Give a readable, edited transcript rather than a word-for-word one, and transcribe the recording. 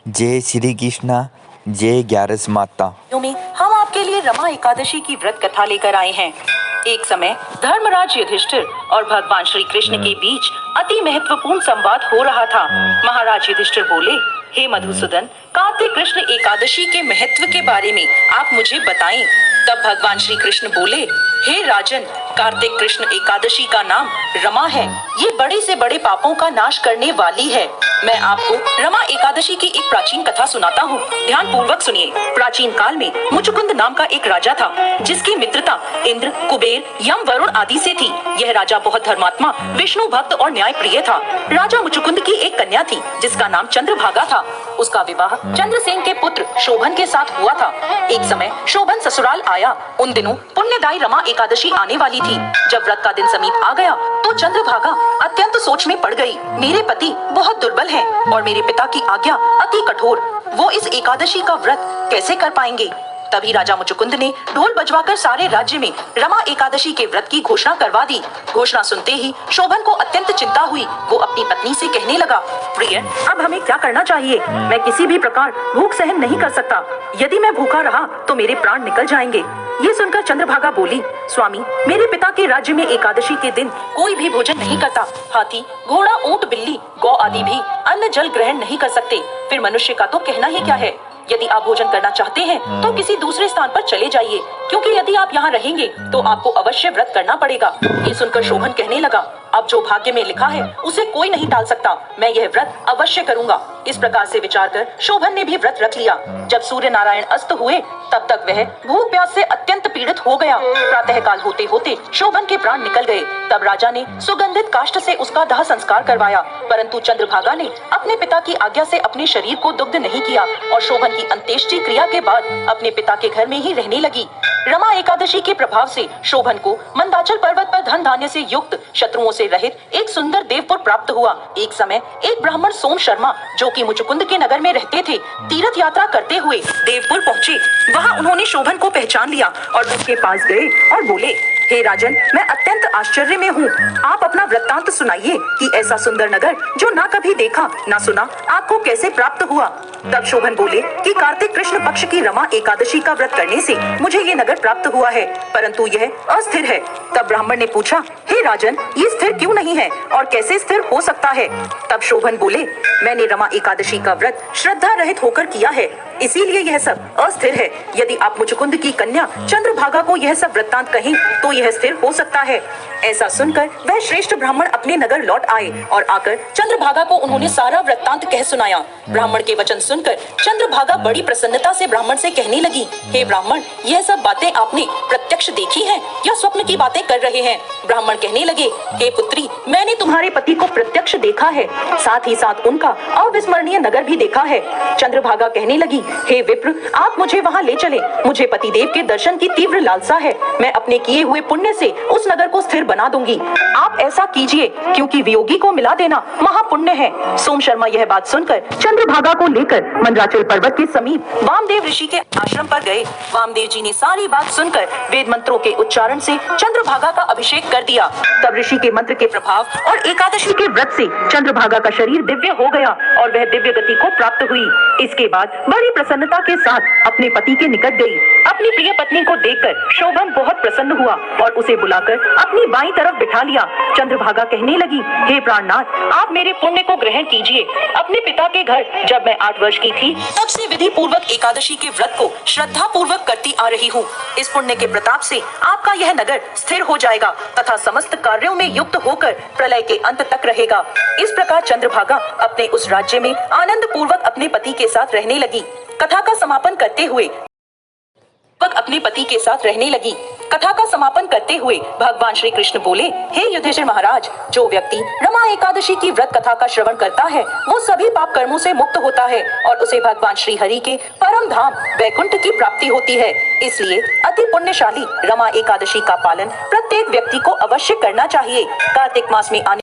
जय श्री कृष्णा, जय ग्यारस माता। में हम आपके लिए रमा एकादशी की व्रत कथा लेकर आए हैं। एक समय धर्मराज युधिष्ठिर और भगवान श्री कृष्ण के बीच अति महत्वपूर्ण संवाद हो रहा था। महाराज युधिष्ठिर बोले, हे मधुसूदन, कार्तिक कृष्ण एकादशी के महत्व के बारे में आप मुझे बताएं। तब भगवान श्री कृष्ण बोले, हे राजन, कार्तिक कृष्ण एकादशी का नाम रमा है। ये बड़े से बड़े पापों का नाश करने वाली है। मैं आपको रमा एकादशी की एक प्राचीन कथा सुनाता हूँ, ध्यान पूर्वक सुनिए। प्राचीन काल में मुचुकुंद नाम का एक राजा था, जिसकी मित्रता इंद्र, कुबेर, यम, वरुण आदि से थी। यह राजा बहुत धर्मात्मा, विष्णु भक्त और न्याय प्रिय था। राजा मुचुकुंद की एक कन्या थी, जिसका नाम चंद्रभागा था। उसका विवाह चंद्रसेन के पुत्र शोभन के साथ हुआ था। एक समय शोभन ससुराल आया। उन दिनों पुण्यदायी रमा एकादशी आने वाली थी। जब व्रत का दिन समीप आ गया तो चंद्रभागा अत्यंत सोच में पड़ गई। मेरे पति बहुत दुर्बल हैं और मेरे पिता की आज्ञा अति कठोर। वो इस एकादशी का व्रत कैसे कर पाएंगे? तभी राजा मुचुकुंद ने ढोल बजवाकर सारे राज्य में रमा एकादशी के व्रत की घोषणा करवा दी। घोषणा सुनते ही शोभन को अत्यंत चिंता हुई। वो अपनी पत्नी से कहने लगा, प्रिय, अब हमें क्या करना चाहिए? मैं किसी भी प्रकार भूख सहन नहीं कर सकता। यदि मैं भूखा रहा तो मेरे प्राण निकल जाएंगे। ये सुनकर चंद्रभागा बोली, स्वामी, मेरे पिता के राज्य में एकादशी के दिन कोई भी भोजन नहीं करता। हाथी, घोड़ा, ऊंट, बिल्ली, गौ आदि भी अन्न जल ग्रहण नहीं कर सकते। फिर मनुष्य का तो कहना ही क्या है। यदि आप भोजन करना चाहते हैं तो किसी दूसरे स्थान पर चले जाइए, क्योंकि यदि आप यहाँ रहेंगे तो आपको अवश्य व्रत करना पड़ेगा। ये सुनकर शोभन कहने लगा, अब जो भाग्य में लिखा है उसे कोई नहीं टाल सकता। मैं यह व्रत अवश्य करूंगा। इस प्रकार से विचार कर शोभन ने भी व्रत रख लिया। जब सूर्य नारायण अस्त हुए तब तक वह भूख प्यास से अत्यंत पीड़ित हो गया। प्रातःकाल होते होते शोभन के प्राण निकल गए। तब राजा ने सुगंधित काष्ठ से उसका दाह संस्कार करवाया, परंतु चंद्रभागा ने अपने पिता की आज्ञा से अपने शरीर को दुग्ध नहीं किया और शोभन की अंत्येष्टि क्रिया के बाद अपने पिता के घर में ही रहने लगी। रमा एकादशी के प्रभाव से शोभन को मंदाचल पर्वत पर धन धान्य से युक्त, शत्रुओं से रहित एक सुंदर देवपुर प्राप्त हुआ। एक समय एक ब्राह्मण सोम शर्मा, जो कि मुचुकुंद के नगर में रहते थे, तीर्थ यात्रा करते हुए देवपुर पहुँचे। वहाँ उन्होंने शोभन को पहचान लिया और उसके पास गए और बोले, हे राजन, मैं अत्यंत आश्चर्य में हूँ। आप अपना वृत्तांत सुनाइए कि ऐसा सुंदर नगर जो ना कभी देखा ना सुना, आपको कैसे प्राप्त हुआ? तब शोभन बोले कि कार्तिक कृष्ण पक्ष की रमा एकादशी का व्रत करने से मुझे ये नगर प्राप्त हुआ है, परंतु यह अस्थिर है। तब ब्राह्मण ने पूछा, हे राजन, ये स्थिर क्यों नहीं है और कैसे स्थिर हो सकता है? तब शोभन बोले, मैंने रमा एकादशी का व्रत श्रद्धा रहित होकर किया है, इसीलिए यह सब अस्थिर है। यदि आप मुचुकुंद की कन्या चंद्रभागा को यह सब वृत्तांत कहें तो यह स्थिर हो सकता है। ऐसा सुनकर वह श्रेष्ठ ब्राह्मण अपने नगर लौट आए और आकर चंद्रभागा को उन्होंने सारा वृत्तांत कह सुनाया। ब्राह्मण के वचन सुनकर चंद्रभागा बड़ी प्रसन्नता से ब्राह्मण से कहने लगी, हे ब्राह्मण, यह सब बातें आपने प्रत्यक्ष देखी हैं या स्वप्न की बातें कर रहे हैं? ब्राह्मण कहने लगे, हे पुत्री, मैंने तुम्हारे पति को प्रत्यक्ष देखा है, साथ ही साथ उनका अविस्मरणीय नगर भी देखा है। चंद्रभागा कहने लगी, हे विप्र, आप मुझे वहाँ ले चले। मुझे पतिदेव के दर्शन की तीव्र लालसा है। मैं अपने किए हुए पुण्य से उस नगर को स्थिर बना दूंगी। आप ऐसा कीजिए, क्योंकि वियोगी को मिला देना महापुण्य है। सोम शर्मा यह बात सुनकर चंद्रभागा को लेकर मंदराचल पर्वत के समीप वामदेव ऋषि के आश्रम पर गए। वामदेव जी ने सारी बात सुनकर वेद मंत्रों के उच्चारण से चंद्रभागा का अभिषेक कर दिया। तब ऋषि के मंत्र के प्रभाव और एकादशी के व्रत से चंद्रभागा का शरीर दिव्य हो गया और वह दिव्य गति को प्राप्त हुई। इसके बाद बड़ी प्रसन्नता के साथ अपने पति के निकट गई। अपनी प्रिय पत्नी को देखकर शोभन बहुत प्रसन्न हुआ और उसे बुलाकर अपनी बाईं तरफ बिठा लिया। चंद्रभागा कहने लगी, हे प्राणनाथ, आप मेरे पुण्य को ग्रहण कीजिए। अपने पिता के घर जब मैं 8 वर्ष की थी, तब से विधि पूर्वक एकादशी के व्रत को श्रद्धा पूर्वक करती आ रही हूँ। इस पुण्य के प्रताप से आपका यह नगर स्थिर हो जाएगा तथा समस्त कार्यों में युक्त होकर प्रलय के अंत तक रहेगा। इस प्रकार चंद्रभागा अपने उस राज्य में आनंद पूर्वक अपने पति के साथ रहने लगी। कथा का समापन करते हुए अपने पति के साथ रहने लगी। कथा का समापन करते हुए भगवान श्री कृष्ण बोले, हे युधिष्ठिर महाराज, जो व्यक्ति रमा एकादशी की व्रत कथा का श्रवण करता है वो सभी पाप कर्मों से मुक्त होता है और उसे भगवान श्री हरि के परम धाम वैकुंठ की प्राप्ति होती है। इसलिए अति पुण्यशाली रमा एकादशी का पालन प्रत्येक व्यक्ति को अवश्य करना चाहिए। कार्तिक मास में आने